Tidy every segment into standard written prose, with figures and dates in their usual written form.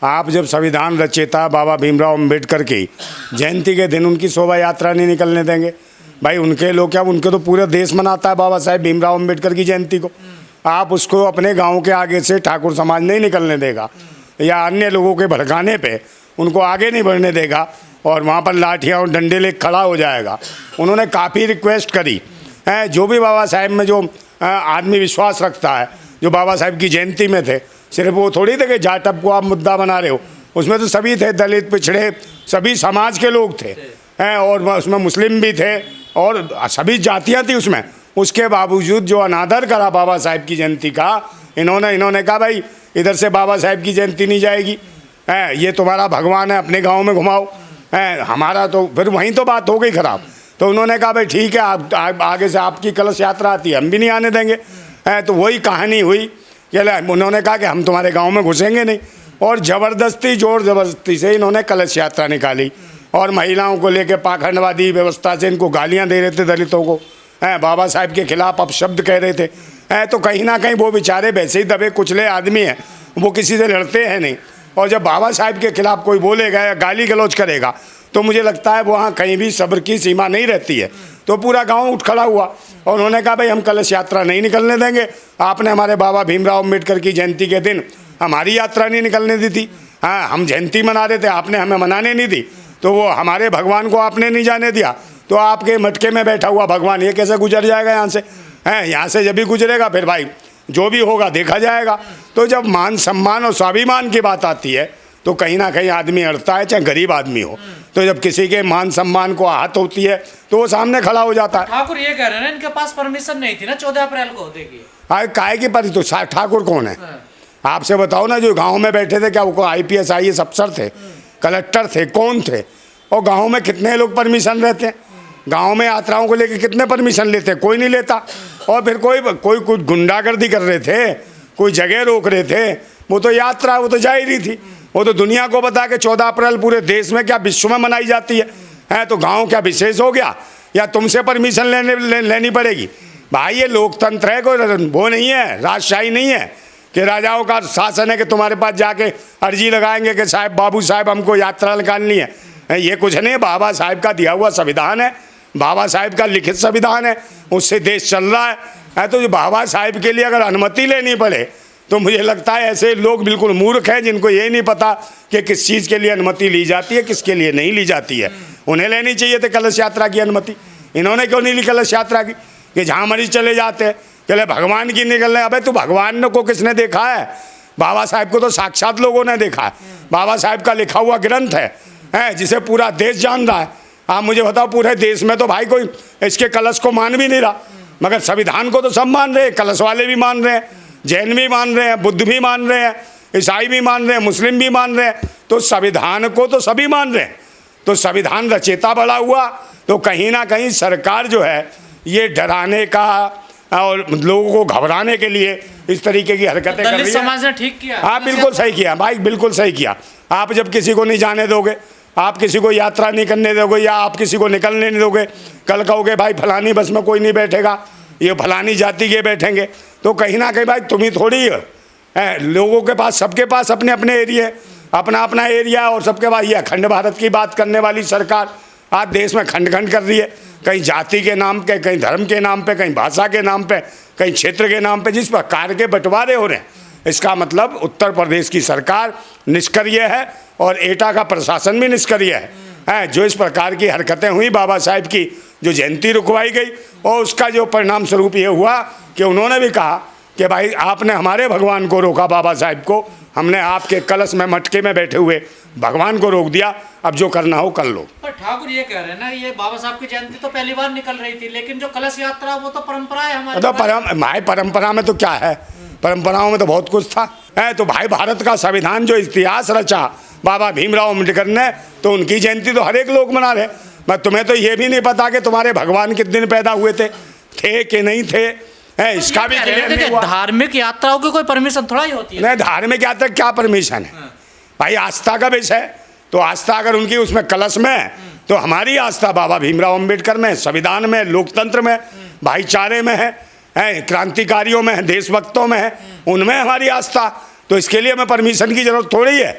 आप जब संविधान रचयिता बाबा भीमराव अम्बेडकर की जयंती के दिन उनकी शोभा यात्रा नहीं निकलने देंगे? भाई उनके लोग क्या, उनके तो पूरा देश मनाता है बाबा साहेब भीमराव अम्बेडकर की जयंती को। आप उसको अपने गांव के आगे से ठाकुर समाज नहीं निकलने देगा, या अन्य लोगों के भड़काने पे उनको आगे नहीं बढ़ने देगा, और वहाँ पर लाठियाँ और डंडे लेकर खड़ा हो जाएगा। उन्होंने काफ़ी रिक्वेस्ट करी है, जो भी बाबा साहेब में जो आदमी विश्वास रखता है, जो बाबा साहेब की जयंती में थे, सिर्फ वो थोड़ी थे कि जाटअप को आप मुद्दा बना रहे हो, उसमें तो सभी थे, दलित पिछड़े सभी समाज के लोग थे हैं, और उसमें मुस्लिम भी थे और सभी जातियाँ थी उसमें। उसके बावजूद जो अनादर करा बाबा साहेब की जयंती का, इन्होंने कहा भाई इधर से बाबा साहेब की जयंती नहीं जाएगी, है ये तुम्हारा भगवान है, अपने गाँव में घुमाओ, है हमारा तो फिर वहीं तो बात हो गई ख़राब। तो उन्होंने कहा भाई ठीक है, आप आगे से आपकी कलश यात्रा आती है, हम भी नहीं आने देंगे। तो वही कहानी हुई कि उन्होंने कहा कि हम तुम्हारे गांव में घुसेंगे नहीं, और ज़बरदस्ती जोर ज़बरदस्ती से इन्होंने कलश यात्रा निकाली, और महिलाओं को लेकर पाखंडवादी व्यवस्था से इनको गालियां दे रहे थे, दलितों को बाबा साहेब के खिलाफ अपशब्द कह रहे थे। तो कहीं ना कहीं वो बेचारे वैसे ही दबे कुचले आदमी हैं, वो किसी से लड़ते हैं नहीं, और जब बाबा साहेब के खिलाफ कोई बोलेगा या गाली गलौज करेगा तो मुझे लगता है वहाँ कहीं भी सब्र की सीमा नहीं रहती है। तो पूरा गांव उठ खड़ा हुआ और उन्होंने कहा भाई हम कलश यात्रा नहीं निकलने देंगे, आपने हमारे बाबा भीमराव अम्बेडकर की जयंती के दिन हमारी यात्रा नहीं निकलने दी थी, हाँ हम जयंती मना रहे थे, आपने हमें मनाने नहीं दी, तो वो हमारे भगवान को आपने नहीं जाने दिया, तो आपके मटके में बैठा हुआ भगवान ये कैसे गुजर जाएगा यहाँ से? यहाँ से जब भी गुजरेगा फिर भाई जो भी होगा देखा जाएगा। तो जब मान सम्मान और स्वाभिमान की बात आती है तो कहीं ना कहीं आदमी अड़ता है, चाहे गरीब आदमी हो। तो जब किसी के मान सम्मान को आहत होती है तो वो सामने खड़ा हो जाता है। ठाकुर ये कह रहे हैं ना इनके पास परमिशन नहीं थी ना 14 अप्रैल को देगी। काहे की पर तो ठाकुर कौन है? आपसे बताओ ना, जो गांव में बैठे थे क्या वो IPS IAS अफसर थे, कलेक्टर थे, कौन थे? और गांव में कितने लोग परमिशन रहते हैं? गांव में यात्राओं को लेकर कितने परमिशन लेते हैं? कोई नहीं लेता। और फिर कोई कुछ गुंडागर्दी कर रहे थे, कोई जगह रोक रहे थे, वो तो यात्रा वो तो जा ही रही थी। वो तो दुनिया को बता के 14 अप्रैल पूरे देश में क्या विश्व में मनाई जाती है, तो गांव क्या विशेष हो गया या तुमसे परमिशन लेनी पड़ेगी? भाई ये लोकतंत्र है, कोई वो नहीं है, राजशाही नहीं है कि राजाओं का शासन है कि तुम्हारे पास जाके अर्जी लगाएंगे कि साहब बाबू साहब हमको यात्रा निकालनी है। ये कुछ नहीं, बाबा साहेब का दिया हुआ संविधान है, बाबा साहेब का लिखित संविधान है, उससे देश चल रहा है। तो जो बाबा साहेब के लिए अगर अनुमति लेनी पड़े तो मुझे लगता है ऐसे लोग बिल्कुल मूर्ख हैं जिनको ये नहीं पता कि किस चीज़ के लिए अनुमति ली जाती है, किसके लिए नहीं ली जाती है। उन्हें लेनी चाहिए थी कलश यात्रा की अनुमति, इन्होंने क्यों नहीं ली कलश यात्रा की? कि जहाँ मरीज चले जाते हैं चले भगवान की निकल रहे। अबे तो भगवान को किसने देखा है? बाबा साहेब को तो साक्षात लोगों ने देखा है। बाबा साहेब का लिखा हुआ ग्रंथ है जिसे पूरा देश जान रहा है। आप मुझे बताओ, पूरे देश में तो भाई कोई इसके कलश को मान भी नहीं रहा, मगर संविधान को तो सब मान रहे हैं। कलश वाले भी मान रहे हैं, जैन भी मान रहे हैं, बुद्ध भी मान रहे हैं, ईसाई भी मान रहे हैं, मुस्लिम भी मान रहे हैं। तो संविधान को तो सभी मान रहे हैं। तो संविधान रचयिता बड़ा हुआ, तो कहीं ना कहीं सरकार जो है ये डराने का और लोगों को घबराने के लिए इस तरीके की हरकतें कर रही है। समाज ने ठीक किया। हाँ बिल्कुल सही किया भाई, बिल्कुल सही किया। आप जब किसी को नहीं जाने दोगे, आप किसी को यात्रा नहीं करने दोगे, या आप किसी को निकलने नहीं दोगे, कल कहोगे भाई फलानी बस में कोई नहीं बैठेगा, ये फलानी जाति के बैठेंगे, तो कहीं ना कहीं भाई तुम ही थोड़ी है। लोगों के पास, सबके पास अपने अपने एरिया, अपना अपना एरिया, और सबके पास ये अखंड भारत की बात करने वाली सरकार आज देश में खंड खंड कर रही है। कहीं जाति के नाम पे, कहीं धर्म के नाम पे, कहीं भाषा के नाम पे, कहीं क्षेत्र के नाम पे, जिस प्रकार के बंटवारे हो रहे हैं, इसका मतलब उत्तर प्रदेश की सरकार निष्क्रिय है और एटा का प्रशासन भी निष्क्रिय है। जो इस प्रकार की हरकतें हुई, बाबा साहेब की जो जयंती रुकवाई गई, और उसका जो परिणाम स्वरूप ये हुआ कि उन्होंने भी कहा कि भाई आपने हमारे भगवान को रोका, बाबा साहेब को, हमने आपके कलश में मटके में बैठे हुए भगवान को रोक दिया, अब जो करना हो कर लो। पर ठाकुर ये कह रहे हैं ना, ये बाबा साहब की जयंती तो पहली बार निकल रही थी, लेकिन जो कलश यात्रा वो तो परंपरा है हमारी। तो परंपरा में तो क्या है, परंपराओं में तो बहुत कुछ था। तो भाई भारत का संविधान जो इतिहास रचा बाबा भीमराव अम्बेडकर ने, तो उनकी जयंती तो हर एक लोग मना रहे। मैं तुम्हें तो ये भी नहीं पता कि तुम्हारे भगवान किस दिन पैदा हुए थे कि नहीं थे, इसका भी क्लियर नहीं हुआ। धार्मिक यात्राओं की कोई परमिशन थोड़ा ही होती है? नहीं, धार्मिक यात्रा क्या परमिशन है भाई? आस्था का विषय है, तो आस्था अगर उनकी उसमें कलश में है, तो हमारी आस्था बाबा भीमराव अम्बेडकर में, संविधान में, लोकतंत्र में, भाईचारे में है, क्रांतिकारियों में है, देशभक्तों में है, उनमें हमारी आस्था। तो इसके लिए हमें परमिशन की जरूरत थोड़ी है।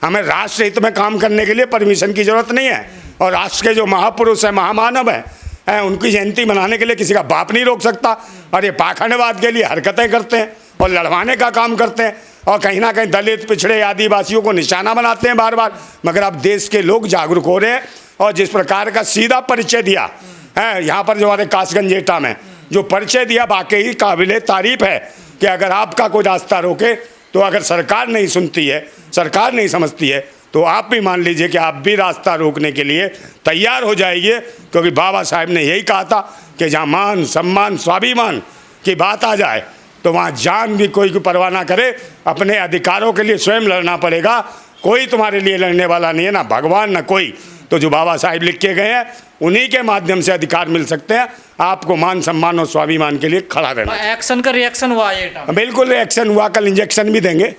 हमें राष्ट्र हित में काम करने के लिए परमिशन की जरूरत नहीं है। और राष्ट्र के जो महापुरुष है, महामानव है, उनकी जयंती मनाने के लिए किसी का बाप नहीं रोक सकता। और ये पाखंडवाद के लिए हरकतें करते हैं और लड़वाने का काम करते हैं और कहीं ना कहीं दलित, पिछड़े, आदिवासियों को निशाना बनाते हैं बार बार। मगर अब देश के लोग जागरूक हो रहे हैं और जिस प्रकार का सीधा परिचय दिया है यहाँ पर जो हमारे कासगंज एटा में जो परिचय दिया, वाकई काबिले तारीफ है कि अगर आपका कोई रास्ता रोके तो अगर सरकार नहीं सुनती है, सरकार नहीं समझती है, तो आप भी मान लीजिए कि आप भी रास्ता रोकने के लिए तैयार हो जाइए। क्योंकि बाबा साहब ने यही कहा था कि जहाँ मान, सम्मान, स्वाभिमान की बात आ जाए तो वहाँ जान भी कोई की परवाह ना करे। अपने अधिकारों के लिए स्वयं लड़ना पड़ेगा। कोई तुम्हारे लिए लड़ने वाला नहीं है, ना भगवान ना कोई। तो जो बाबा साहब लिख के गए हैं उन्हीं के माध्यम से अधिकार मिल सकते हैं। आपको मान, सम्मान और स्वाभिमान के लिए खड़ा रहना। एक्शन का रिएक्शन हुआ ये बिल्कुल रिएक्शन हुआ। कल इंजेक्शन भी देंगे,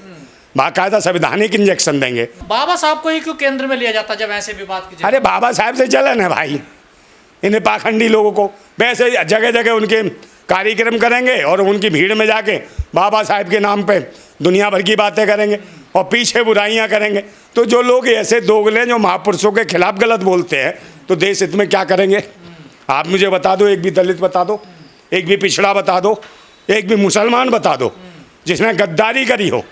बाकायदा संवैधानिक इंजेक्शन देंगे। बाबा साहब को ही क्यों केंद्र में लिया जाता जब ऐसे विवाद की? अरे बाबा साहब से जलन है भाई इन्हें, पाखंडी लोगों को। वैसे जगह जगह उनके कार्यक्रम करेंगे और उनकी भीड़ में जाके बाबा साहब के नाम पे दुनिया भर की बातें करेंगे और पीछे बुराइयां करेंगे। तो जो लोग ऐसे दोगले जो महापुरुषों के खिलाफ गलत बोलते हैं तो देश हित में क्या करेंगे? आप मुझे बता दो, एक भी दलित बता दो, एक भी पिछड़ा बता दो, एक भी मुसलमान बता दो जिसने गद्दारी करी हो।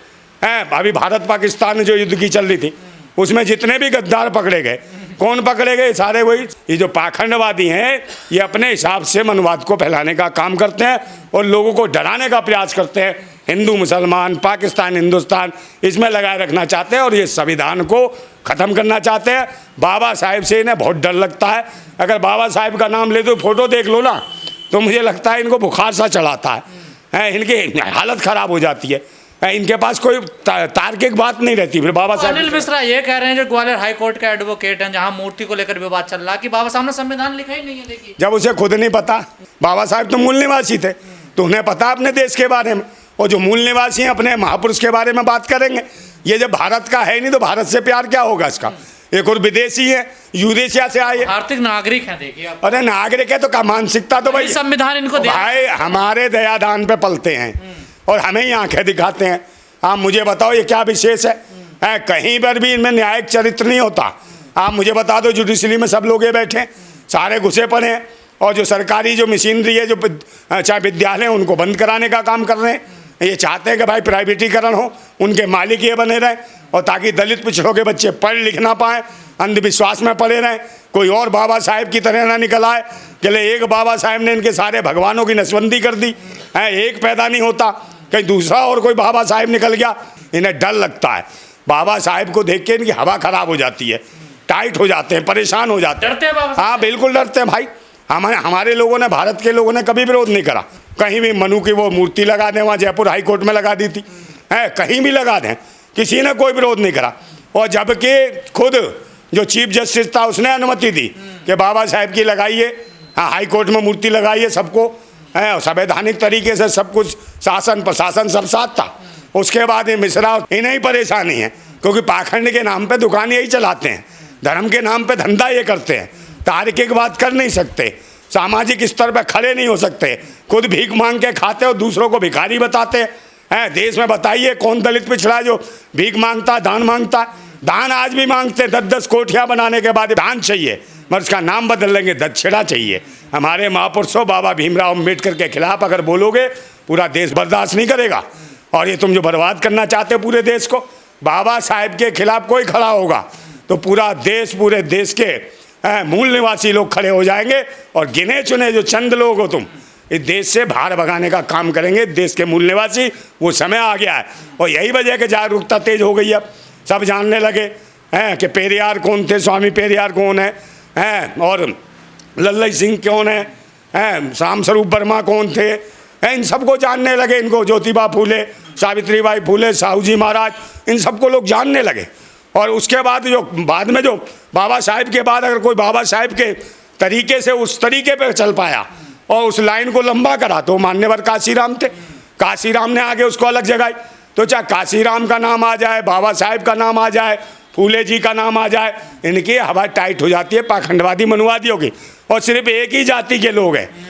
अभी भारत पाकिस्तान में जो युद्ध की चल रही थी उसमें जितने भी गद्दार पकड़े गए, कौन पकड़े गए? सारे वही ये जो पाखंडवादी हैं, ये अपने हिसाब से मनवाद को फैलाने का काम करते हैं और लोगों को डराने का प्रयास करते हैं। हिंदू, मुसलमान, पाकिस्तान, हिंदुस्तान इसमें लगाए रखना चाहते हैं और ये संविधान को ख़त्म करना चाहते हैं। बाबा साहब से इन्हें बहुत डर लगता है। अगर बाबा साहब का नाम ले तो फोटो देख लो ना, तो मुझे लगता है इनको बुखार सा चढ़ाता है। इनकी हालत ख़राब हो जाती है। इनके पास कोई तार्किक बात नहीं रहती। फिर बाबा साहब अनिल मिश्रा ये कह रहे हैं जो ग्वालियर हाई कोर्ट के एडवोकेट हैं, जहां मूर्ति को लेकर विवाद चल रहा है, कि बाबा साहब ने संविधान लिखा ही नहीं है। देखिए, जब उसे खुद नहीं पता, बाबा साहब तो मूल निवासी थे तो उन्हें पता अपने देश के बारे में। और जो मूल निवासी हैं अपने महापुरुष के बारे में बात करेंगे। ये जब भारत का है नहीं तो भारत से प्यार क्या होगा इसका? एक और विदेशी है, यूरेशिया से आए, आर्थिक नागरिक है। देखिए, अरे नागरिक है तो क्या मानसिकता तो भाई संविधान इनको भाई हमारे दयादान पे पलते हैं और हमें ही आंखें दिखाते हैं। आप मुझे बताओ ये क्या विशेष है? कहीं पर भी इनमें न्यायिक चरित्र नहीं होता। आप मुझे बता दो, जुडिशरी में सब लोग ये बैठे सारे घुसे पड़े हैं और जो सरकारी जो मशीनरी है, जो चाहे विद्यालय उनको बंद कराने का काम कर रहे हैं। ये चाहते हैं कि भाई प्राइवेटीकरण हो, उनके मालिक ये बने रहें और ताकि दलित पिछड़ों के बच्चे पढ़ लिख ना पाएँ, अंधविश्वास में पड़े रहें। कोई और बाबा साहेब की तरह ना निकल आए कि एक बाबा साहेब ने इनके सारे भगवानों की नसबंदी कर दी है। एक पैदा नहीं होता, कहीं दूसरा और कोई बाबा साहेब निकल गया। इन्हें डर लगता है। बाबा साहेब को देख के इनकी हवा खराब हो जाती है, टाइट हो जाते हैं, परेशान हो जाते हैं। डरते हैं बाबा साहब? हाँ बिल्कुल डरते हैं भाई। हमारे लोगों ने, भारत के लोगों ने कभी विरोध नहीं करा। कहीं भी मनु की वो मूर्ति लगा दें, वहाँ जयपुर हाई कोर्ट में लगा दी थी, है कहीं भी लगा दें, किसी ने कोई विरोध नहीं करा। और जबकि खुद जो चीफ जस्टिस था उसने अनुमति दी कि बाबा साहेब की लगाइए, हाँ हाई कोर्ट में मूर्ति लगाइए, सबको संवैधानिक तरीके से सब कुछ, शासन प्रशासन सब साथ था। उसके बाद ये मिश्रा इन्हें ही परेशानी है क्योंकि पाखंड के नाम पे दुकान यही चलाते हैं, धर्म के नाम पे धंधा ये करते हैं, तार्किक बात कर नहीं सकते, सामाजिक स्तर पे खड़े नहीं हो सकते, खुद भीख मांग के खाते और दूसरों को भिखारी बताते हैं। देश में बताइए कौन दलित पिछड़ा जो भीख मांगता है, दान मांगता है? दान आज भी मांगते हैं। 10-10 कोठियाँ बनाने के बाद दान चाहिए, मगर उसका नाम बदल लेंगे, दक्षिणा चाहिए। हमारे महापुरुषों बाबा भीमराव अम्बेडकर के खिलाफ अगर बोलोगे पूरा देश बर्दाश्त नहीं करेगा। और ये तुम जो बर्बाद करना चाहते हो पूरे देश को, बाबा साहेब के खिलाफ कोई खड़ा होगा तो पूरा देश, पूरे देश के मूल निवासी लोग खड़े हो जाएंगे और गिने चुने जो चंद लोग हो तुम इस देश से बाहर भगाने का काम करेंगे। देश के मूल निवासी, वो समय आ गया है और यही वजह कि जागरूकता तेज हो गई। अब सब जानने लगे हैं कि पेरियार कौन थे, स्वामी पेरियार कौन है और लल्लई सिंह कौन है, शाम स्वरूप वर्मा कौन थे, इन सबको जानने लगे। इनको ज्योतिबा फूले, सावित्रीबाई फूले, साहू जी महाराज, इन सबको लोग जानने लगे। और उसके बाद जो बाबा साहेब के बाद अगर कोई बाबा साहेब के तरीके से उस तरीके पे चल पाया और उस लाइन को लंबा करा तो मान्यवर काशीराम थे। काशीराम ने आगे उसको अलग जगाई। तो चाहे काशीराम का नाम आ जाए, बाबा साहेब का नाम आ जाए, फूले जी का नाम आ जाए, इनकी हवा टाइट हो जाती है पाखंडवादी मनुवादियों की। और सिर्फ एक ही जाति के लोग हैं